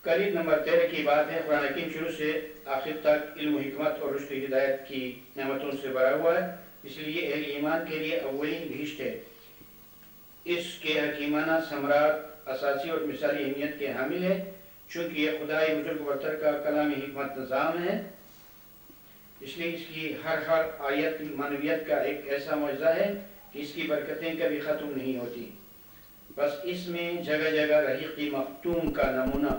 قریب نمبر 13 کی بات ہے، قرآن حکیم شروع سے آخر تک علم و حکمت اور رشد و ہدایت کی نعمتوں سے بھرا ہوا ہے، اس لیے اہل ایمان کے لیے اولین بہشت ہے۔ اس کے حکیمانہ ثمرات اساسی اور مثالی اہمیت کے حامل ہے، چونکہ یہ خدائے بزرگ برتر کا کلامی حکمت نظام ہے، اس لیے اس کی ہر آیت معنویت کا ایک ایسا معجزہ ہے کہ اس کی برکتیں کبھی ختم نہیں ہوتی۔ بس اس میں جگہ جگہ رحیق مختوم کا نمونہ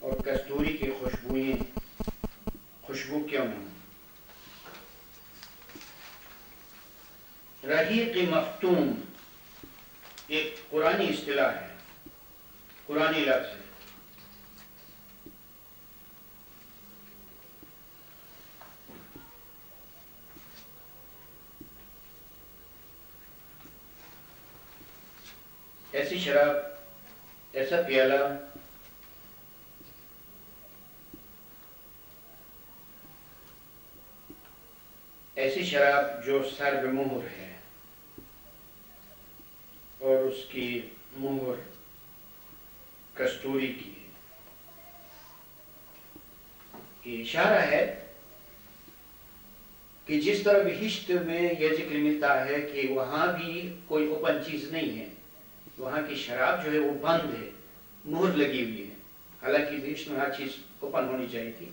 اور کستوری کی خوشبو کیوں نہیں؟ رحیق مختوم ایک قرآنی اصطلاح ہے، قرآنی لفظ ہے۔ ایسی شراب، ایسا پیالہ ایسی شراب جو سر بے مہر ہے اور اس کی مہر کستوری کی ہے۔ یہ اشارہ ہے کہ جس طرح بہشت میں یہ ذکر ملتا ہے کہ وہاں بھی کوئی اوپن چیز نہیں ہے، وہاں کی شراب جو ہے وہ بند ہے، مہر لگی ہوئی ہے، حالانکہ بہشت میں ہر چیز اوپن ہونی چاہیے تھی۔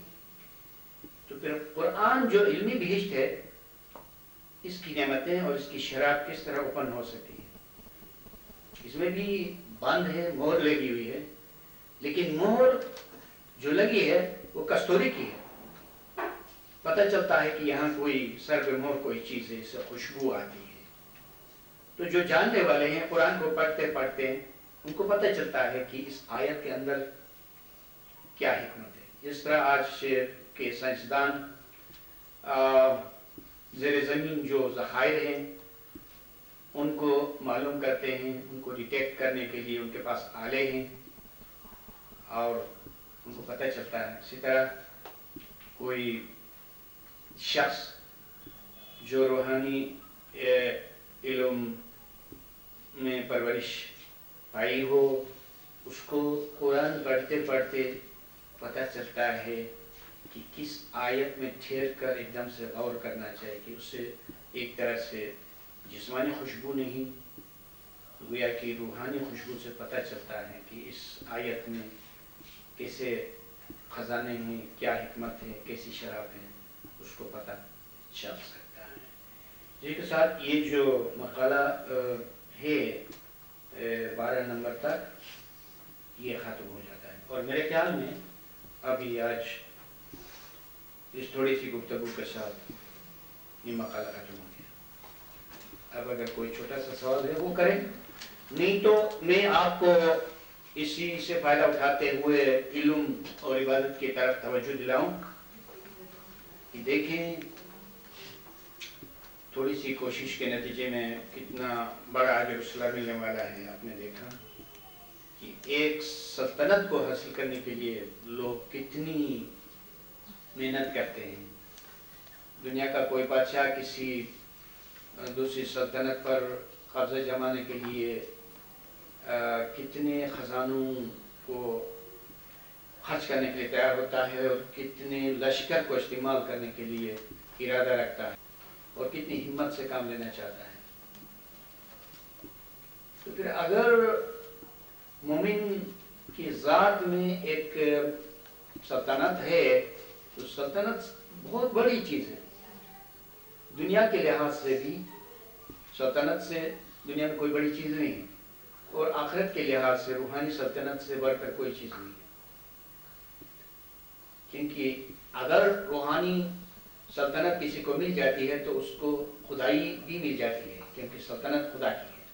تو پھر قرآن جو علمی بہشت ہے، اس کی نعمتیں اور اس کی شراب کس طرح اوپن ہو سکتی ہے؟ اس میں بھی بند ہے، مہر لگی ہوئی ہے، لیکن مہر جو لگی ہے وہ کستوری کی ہے۔ پتہ چلتا ہے کہ یہاں کوئی سر پہ مہر کوئی چیز ہے، اس سے خوشبو آتی ہے۔ تو جو جاننے والے ہیں قرآن کو پڑھتے پڑھتے ان کو پتہ چلتا ہے کہ اس آیت کے اندر کیا حکمت ہے۔ اس طرح آج کے سائنسدان زیر زمین جو ذخائر ہیں ان کو معلوم کرتے ہیں، ان کو ڈیٹیکٹ کرنے کے لیے ان کے پاس آلے ہیں اور ان کو پتہ چلتا ہے۔ اسی طرح کوئی شخص جو روحانی علم میں پرورش پائی ہو، اس کو قرآن پڑھتے پڑھتے پتہ چلتا ہے کہ کس آیت میں ٹھہر کر ایک دم سے غور کرنا چاہیے کہ اس سے ایک طرح سے جسمانی خوشبو نہیں، گویا کہ روحانی خوشبو سے پتہ چلتا ہے کہ اس آیت میں کیسے خزانے ہیں، کیا حکمت ہے، کیسی شراب ہے، اس کو پتہ چل سکتا ہے۔ اسی کے ساتھ یہ جو مقالہ ہے 12 نمبر تک یہ ختم ہو جاتا ہے، اور میرے خیال میں ابھی آج اس تھوڑی سی گفتگو کے ساتھ یہ مقالہ ختم ہو گیا۔ اب اگر کوئی چھوٹا سا سوال ہے وہ کریں، نہیں تو میں آپ کو اسی سے فائدہ اٹھاتے ہوئے علم اور عبادت کی طرف توجہ دلاؤں کہ دیکھیں تھوڑی سی کوشش کے نتیجے میں کتنا بڑا اجر و صلہ ملنے والا ہے۔ آپ نے دیکھا کہ ایک سلطنت کو حاصل کرنے کے لیے لوگ کتنی محنت کرتے ہیں۔ دنیا کا کوئی بادشاہ کسی دوسری سلطنت پر قبضہ جمانے کے لیے کتنے خزانوں کو خرچ کرنے کے لیے تیار ہوتا ہے اور کتنے لشکر کو استعمال کرنے کے لیے ارادہ رکھتا ہے اور کتنی ہمت سے کام لینا چاہتا ہے۔ تو پھر اگر مومن کی ذات میں ایک سلطنت ہے تو سلطنت بہت بڑی چیز ہے۔ دنیا کے لحاظ سے بھی سلطنت سے دنیا میں کوئی بڑی چیز نہیں ہے، اور آخرت کے لحاظ سے روحانی سلطنت سے بڑھ کر کوئی چیز نہیں ہے، کیونکہ اگر روحانی سلطنت کسی کو مل جاتی ہے تو اس کو خدائی بھی مل جاتی ہے، کیونکہ سلطنت خدا کی ہے۔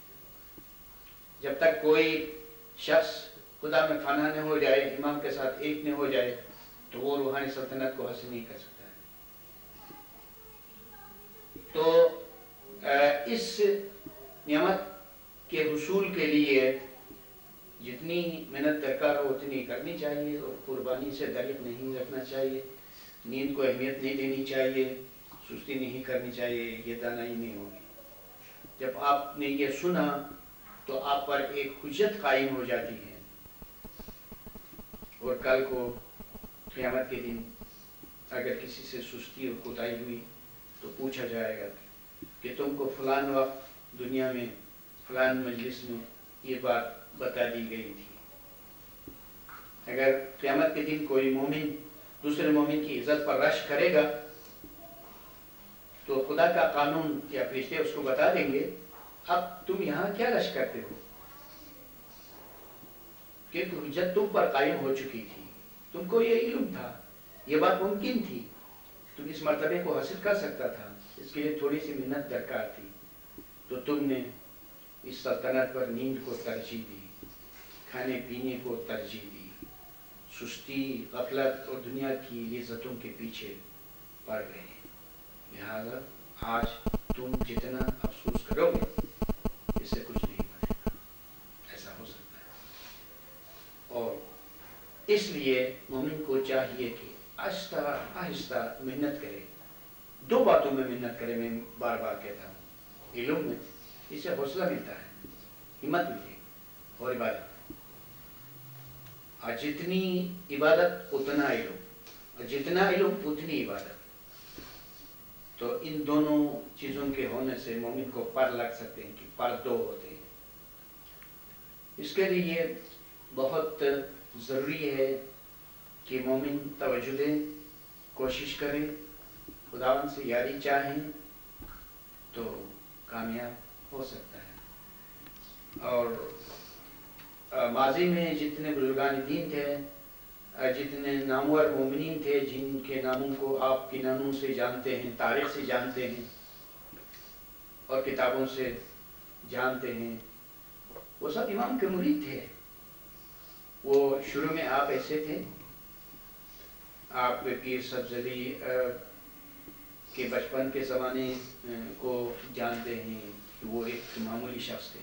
جب تک کوئی شخص خدا میں فنا نہ ہو جائے، امام کے ساتھ ایک نہ ہو جائے، تو وہ روحانی سلطنت کو حاصل نہیں کر سکتا ہے۔ تو اس نعمت کے حصول کے لیے جتنی محنت درکار ہو اتنی کرنی چاہیے اور قربانی سے دریغ نہیں رکھنا چاہیے۔ نیند کو اہمیت نہیں دینی چاہیے، سستی نہیں کرنی چاہیے، یہ دانائی نہیں ہوگی۔ جب آپ نے یہ سنا تو آپ پر ایک حجت قائم ہو جاتی ہے، اور کل کو قیامت کے دن اگر کسی سے سستی اور کوتاہی ہوئی تو پوچھا جائے گا کہ تم کو فلان وقت دنیا میں فلان مجلس میں یہ بات بتا دی گئی تھی۔ اگر قیامت کے دن کوئی مومن دوسرے مومن کی عزت پر رشک کرے گا تو خدا کا قانون یا فرشتے اس کو بتا دیں گے اب تم یہاں کیا رشک کرتے ہو، کیونکہ حجت تم پر قائم ہو چکی تھی، تم کو یہ علم تھا، یہ بات ممکن تھی، تم اس مرتبے کو حاصل کر سکتا تھا، اس کے لیے تھوڑی سی محنت درکار تھی، تو تم نے اس سلطنت پر نیند کو ترجیح دی، کھانے پینے کو ترجیح دی، سستی، غفلت اور دنیا کی لذتوں کے پیچھے پڑ گئے۔ لہذا آج تم جتنا افسوس کرو گے اس سے کچھ نہیں بنے گا، ایسا ہو سکتا ہے۔ اور اس لیے مومن کو چاہیے کہ آہستہ آہستہ محنت کرے، دو باتوں میں محنت کرے، میں بار بار کہتا ہوں، علم میں اس سے حوصلہ ملتا ہے، ہمت ملتی ہے، اور عبادت، اور جتنی عبادت اتنا علم، اور جتنا علم اتنی عبادت، تو ان دونوں چیزوں کے ہونے سے مومن کو پر لگ سکتے ہیں کہ پر دو ہوتے ہیں۔ اس کے لیے بہت ضروری ہے کہ مومن توجہ دیں، کوشش کریں، خداوند سے یاری چاہیں تو کامیاب ہو سکتا ہے۔ اور ماضی میں جتنے بزرگان دین تھے، جتنے نامور مومنین تھے جن کے ناموں کو آپ کے ناموں سے جانتے ہیں، تاریخ سے جانتے ہیں اور کتابوں سے جانتے ہیں، وہ سب امام کے مرید تھے۔ وہ شروع میں آپ ایسے تھے، آپ پیر سبز علی کے بچپن کے زمانے کو جانتے ہیں کہ وہ ایک معمولی شخص تھے۔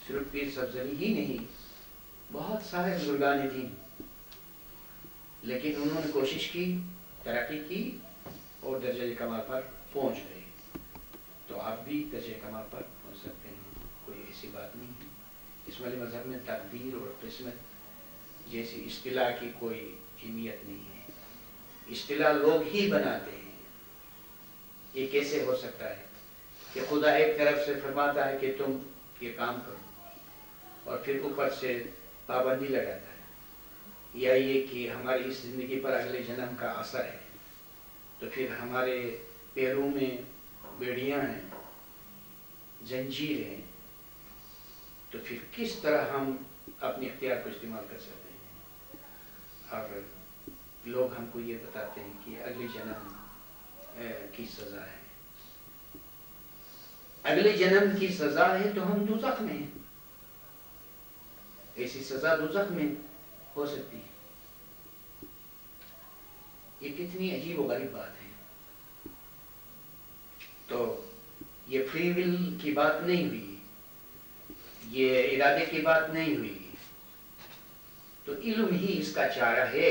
صرف پیر سبز علی ہی نہیں، بہت سارے بزرگان دین، لیکن انہوں نے کوشش کی، ترقی کی اور درجہ کمال پر پہنچ گئے، تو آپ بھی درجہ کمال پر پہنچ سکتے ہیں، کوئی ایسی بات نہیں ہے۔ اسماعیلی مذہب میں تقدیر اور قسمت جیسی اصطلاح کی کوئی اہمیت نہیں ہے، اصطلاح لوگ ہی بناتے ہیں۔ یہ کیسے ہو سکتا ہے کہ خدا ایک طرف سے فرماتا ہے کہ تم یہ کام کرو اور پھر اوپر سے پابندی لگاتا ہے، یا یہ کہ ہماری اس زندگی پر اگلے جنم کا اثر ہے، تو پھر ہمارے پیروں میں بیڑیاں ہیں، زنجیر ہیں، تو پھر کس طرح ہم اپنے اختیار کو استعمال کر سکتے ہیں؟ اور لوگ ہم کو یہ بتاتے ہیں کہ اگلے جنم کی سزا ہے، اگلے جنم کی سزا ہے تو ہم دوزخ میں ہیں، ایسی سزا دوزخ میں ہو سکتی ہے۔ یہ کتنی عجیب و غریب بات ہے۔ تو یہ فری ول کی بات نہیں ہوئی، یہ ارادے کی بات نہیں ہوئی، تو علم ہی اس کا چارہ ہے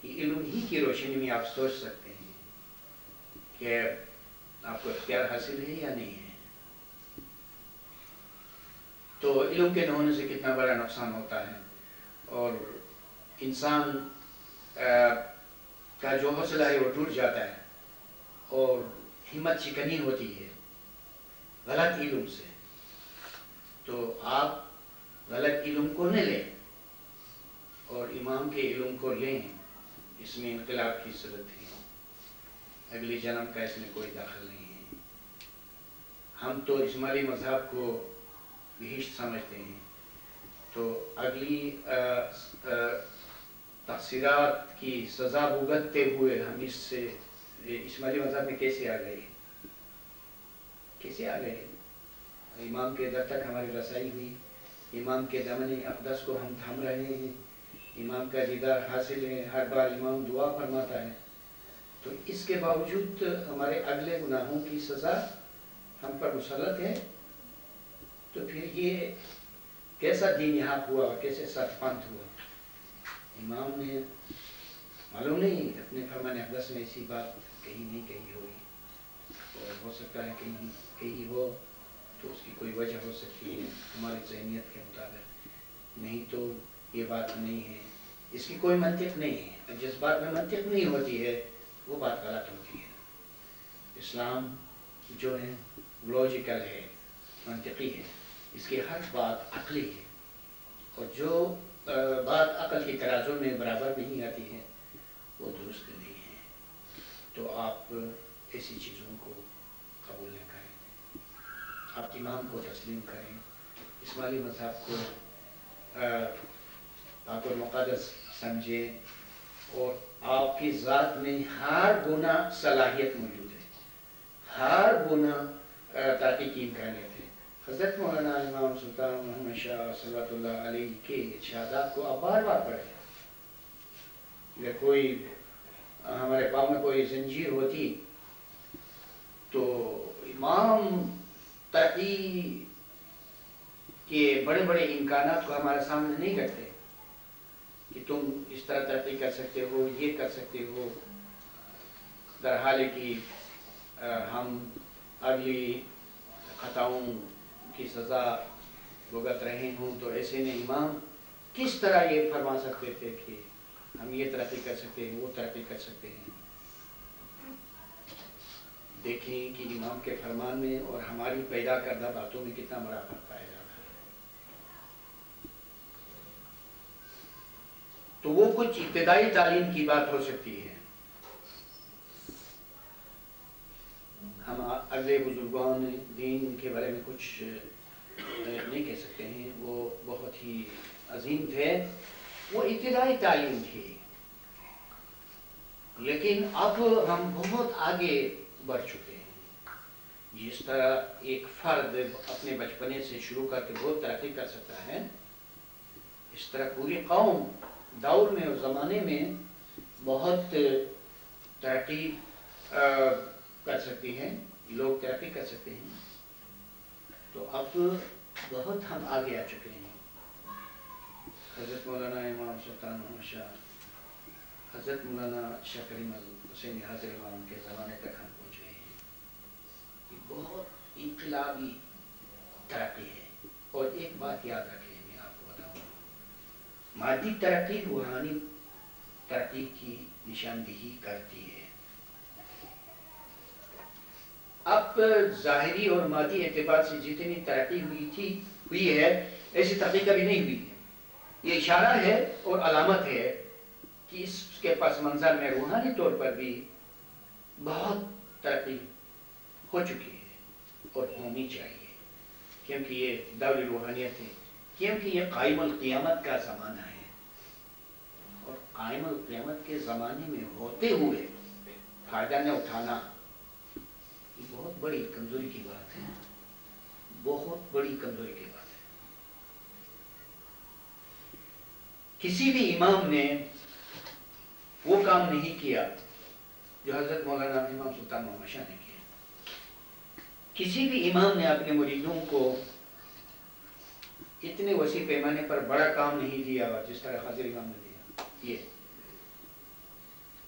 کہ علم ہی کی روشنی میں آپ سوچ سکتے ہیں کہ آپ کو اختیار حاصل ہے یا نہیں ہے۔ تو علم کے نہ ہونے سے کتنا بڑا نقصان ہوتا ہے، اور انسان کا جو حوصلہ ہے وہ ٹوٹ جاتا ہے، اور ہمت شکنی ہوتی ہے غلط علم سے۔ تو آپ غلط علم کو نہ لیں اور امام کے علم کو لیں، اس میں انقلاب کی صورت ہے، اگلی جنم کا اس میں کوئی دخل نہیں ہے۔ ہم تو اسماعیلی مذہب کو بہشت سمجھتے ہیں، تو اگلی تقصیرات کی سزا بھگتتے ہوئے ہم اس سے اسماعیلی مذہب میں کیسے آ گئے، کیسے آ گئے؟ امام کے در تک ہماری رسائی ہوئی، امام کے دامن اقدس کو ہم تھام رہے ہیں، امام کا دیدار حاصل ہے، ہر بار امام دعا فرماتا ہے، تو اس کے باوجود ہمارے اگلے گناہوں کی سزا ہم پر مسلط ہے، تو پھر یہ کیسا دین حق ہوا، کیسے سچ پنتھ ہوا؟ امام نے معلوم نہیں اپنے قرآن اقدس میں ایسی بات کہیں نہیں کہی ہوئی، اور ہو سکتا ہے کہیں کہی ہو تو اس کی کوئی وجہ ہو سکتی ہے ہماری ذہنیت کے مطابق، نہیں تو یہ بات نہیں ہے، اس کی کوئی منطق نہیں ہے۔ جس بات میں منطق نہیں ہوتی ہے وہ بات غلط ہوتی ہے۔ اسلام جو ہے لاجیکل ہے، منطقی ہے، اس کی ہر بات عقلی ہے، اور جو بات عقل کی ترازو میں برابر نہیں آتی ہے وہ درست نہیں ہے۔ تو آپ ایسی چیزوں کو قبول نہ کریں، آپ امام کو تسلیم کریں، اسماعیلی مذہب کو پاک و مقدس سمجھیں، اور آپ کی ذات میں ہر گناہ صلاحیت موجود ہے، ہر گناہ تحقیق کی امکانیت ہے۔ حضرت مولانا امام سلطان محمد شاہ صلوات اللہ علیہ کے ارشادات کو آپ بار بار پڑھیں۔ اگر کوئی ہمارے پاؤں میں کوئی زنجیر ہوتی تو امام ترقی کے بڑے بڑے امکانات کو ہمارے سامنے نہیں کرتے کہ تم اس طرح ترقی کر سکتے ہو، یہ کر سکتے ہو، در حال کہ ہم اگلی خطاؤں کی سزا بھگت رہے ہوں، تو ایسے میں امام کس طرح یہ فرما سکتے تھے کہ ہم یہ ترقی کر سکتے ہیں، وہ ترقی کر سکتے ہیں؟ دیکھیں کہ امام کے فرمان میں اور ہماری پیدا کردہ باتوں میں کتنا بڑا فرق پایا جاتا ہے۔ تو وہ کچھ ابتدائی تعلیم کی بات ہو سکتی ہے، ہم اگلے بزرگان دین کے بارے میں کچھ نہیں کہہ سکتے ہیں، وہ بہت ہی عظیم تھے، وہ ابتدائی تعلیم تھی، لیکن اب ہم بہت آگے بڑھ چکے ہیں۔ جس طرح ایک فرد اپنے بچپنے سے شروع کر کے بہت ترقی کر سکتا ہے، اس طرح پوری قوم دور میں اور زمانے میں بہت ترقی کر سکتی ہے، لوگ ترقی کر سکتے ہیں۔ تو اب بہت ہم آگے آ چکے ہیں۔ حضرت مولانا امام سلطان محمد شاہ، حضرت مولانا شاہ کریم الحسینی حاضر امام کے زمانے تک ہم پہنچ گئے ہیں۔ یہ بہت انقلابی ترقی ہے، اور ایک بات یاد رکھیں، میں آپ کو بتاؤں، مادی ترقی روحانی ترقی کی نشاندہی کرتی ہے۔ اب ظاہری اور مادی اعتبار سے جتنی ترقی ہوئی ہے ایسی ترقی کبھی نہیں ہوئی ہے۔ یہ اشارہ ہے اور علامت ہے کہ اس کے پس منظر میں روحانی طور پر بھی بہت ترقی ہو چکی ہے اور ہونی چاہیے، کیونکہ یہ دور روحانیت ہے، کیونکہ یہ قائم القیامت کا زمانہ ہے، اور قائم القیامت کے زمانے میں ہوتے ہوئے فائدہ نہ اٹھانا یہ بہت بڑی کمزوری کی بات ہے، بہت بڑی کمزوری کی بات ہے۔ کسی بھی امام نے وہ کام نہیں کیا جو حضرت مولانا امام سلطان محمد شاہ نے کیا۔ کسی بھی امام نے اپنے مریدوں کو اتنے وسیع پیمانے پر بڑا کام نہیں دیا جس طرح حضرت امام نے دیا۔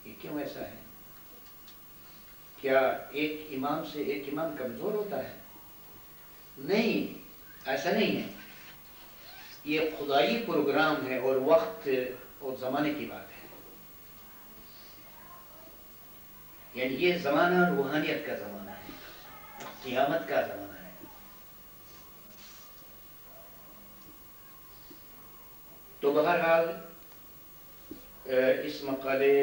یہ کیوں ایسا ہے؟ کیا ایک امام سے ایک امام کمزور ہوتا ہے؟ نہیں، ایسا نہیں ہے۔ یہ خدائی پروگرام ہے اور وقت اور زمانے کی بات ہے، یعنی یہ زمانہ روحانیت کا زمانہ ہے، قیامت کا زمانہ ہے۔ تو بہرحال اس مقالے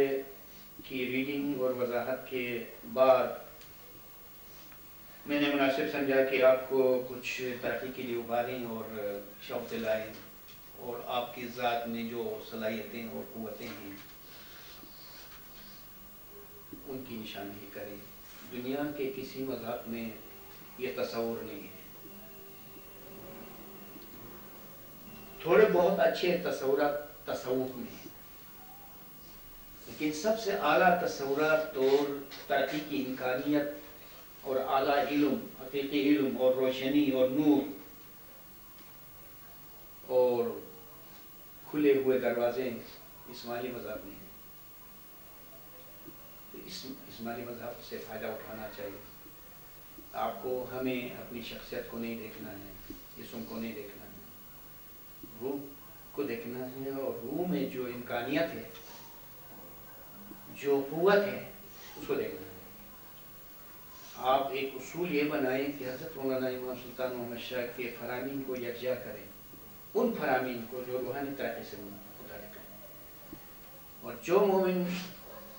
کی ریڈنگ اور وضاحت کے بعد میں نے مناسب سمجھا کہ آپ کو کچھ ترقی کے لیے ابھاریں اور شوق دلائیں، اور آپ کی ذات میں جو صلاحیتیں اور قوتیں ہیں ان کی نشاندہی کریں۔ دنیا کے کسی مذہب میں یہ تصور نہیں ہے۔ تھوڑے بہت اچھے تصورات تصوف میں ہیں، لیکن سب سے اعلیٰ تصورات اور ترقی کی امکانیت اور اعلیٰ علم، حقیقی علم اور روشنی اور نور اور کھلے ہوئے دروازے اسماعیلی مذہب میں ہیں۔ اسماعیلی مذہب سے فائدہ اٹھانا چاہیے. آپ کو ہمیں اپنی شخصیت کو نہیں دیکھنا ہے, جسم کو نہیں دیکھنا ہے, روح کو دیکھنا ہے, اور روح میں جو امکانیت ہے, جو قوت ہے, اس کو دیکھنا ہے. آپ ایک اصول یہ بنائیں کہ حضرت مولانا امام سلطان محمد شاہ کے فرامین کو یکجا کریں, ان فرامین کو جو روحانی ترقی سے متعلق ہیں, اور جو مومن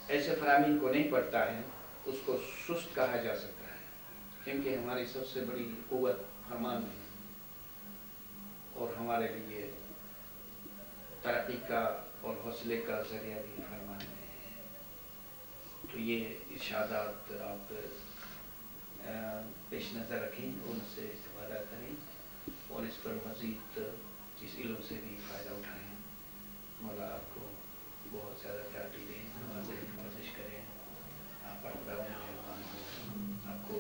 ایسے فرامین کو نہیں پڑھتا ہے اس کو سست کہا جا سکتا ہے, کیونکہ ہماری سب سے بڑی قوت فرمان ہے, اور ہمارے لیے ترقی کا اور حوصلے کا ذریعہ بھی فرمان ہے. تو یہ ارشادات آپ پیش نظر رکھیں, ان سے استفادہ کریں, اور اس پر مزید اس علم سے بھی فائدہ اٹھائیں. مولا آپ کو بہت زیادہ ترقی دیں, ورزش کریں, آپ پر خدا مہربان ہو, آپ کو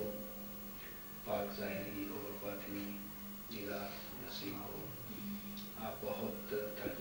پاک ظاہری اور باطنی جلا نصیب ہو, آپ بہت ترقی